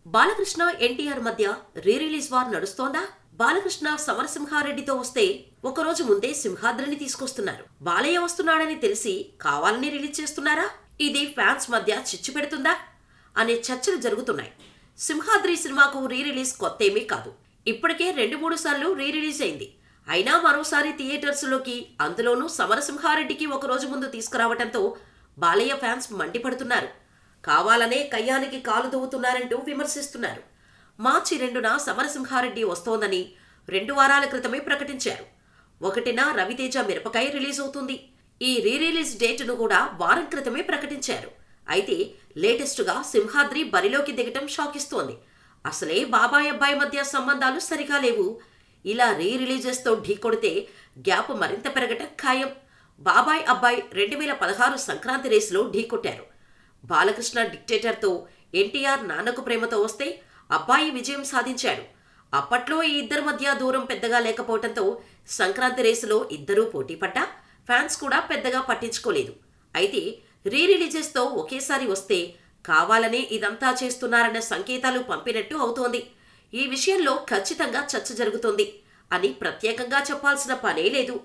బాలకృష్ణ ఎన్టీఆర్ మధ్య re release war నడుస్తోందా? Balakrishna సమరసింహారెడ్డితో వస్తే ఒకరోజు ముందే సింహాద్రిని తీసుకొస్తున్నారు. బాలయ్య వస్తున్నాడని తెలిసి కావాలని రిలీజ్ చేస్తున్నారా? ఇది ఫ్యాన్స్ మధ్య చిచ్చు పెడుతుందా అనే చర్చలు జరుగుతున్నాయి. సింహాద్రి సినిమాకు రీ రిలీజ్ కొత్తేమీ కాదు. ఇప్పటికే 2-3 సార్లు రీ రిలీజ్ అయింది. అయినా మరోసారి థియేటర్స్లోకి, అందులోనూ సమరసింహారెడ్డికి ఒకరోజు ముందు తీసుకురావటంతో బాలయ్య ఫ్యాన్స్ మండిపడుతున్నారు. కావాలనే కయ్యానికి కాలు దువ్వుతున్నారంటూ విమర్శిస్తున్నారు. మార్చి 2న సమరసింహారెడ్డి వస్తోందని 2 వారాల క్రితమే ప్రకటించారు. 1న రవితేజ మిరపకాయ రిలీజ్ అవుతుంది. ఈ రీ రిలీజ్ డేట్ను కూడా వారం క్రితమే ప్రకటించారు. అయితే లేటెస్టుగా సింహాద్రి బరిలోకి దిగటం షాకిస్తోంది. అసలే బాబాయ్ అబ్బాయి మధ్య సంబంధాలు సరిగా లేవు. ఇలా రీ రిలీజెస్తో ఢీకొడితే గ్యాప్ మరింత పెరగటం ఖాయం. బాబాయ్ అబ్బాయి 2016 సంక్రాంతి రేసులో ఢీకొట్టారు. బాలకృష్ణ డిక్టేటర్తో ఎన్టీఆర్ నాన్నకు ప్రేమతో వస్తే అబ్బాయి విజయం సాధించాడు. అప్పట్లో ఈ ఇద్దరి మధ్య దూరం పెద్దగా లేకపోవడంతో సంక్రాంతి రేసులో ఇద్దరూ పోటీ పడ్డా ఫ్యాన్స్ కూడా పెద్దగా పట్టించుకోలేదు. అయితే రీ రిలీజెస్తో ఒకేసారి వస్తే కావాలనే ఇదంతా చేస్తున్నారన్న సంకేతాలు పంపినట్టు అవుతోంది. ఈ విషయంలో ఖచ్చితంగా చర్చ జరుగుతోంది అని ప్రత్యేకంగా చెప్పాల్సిన పనే లేదు.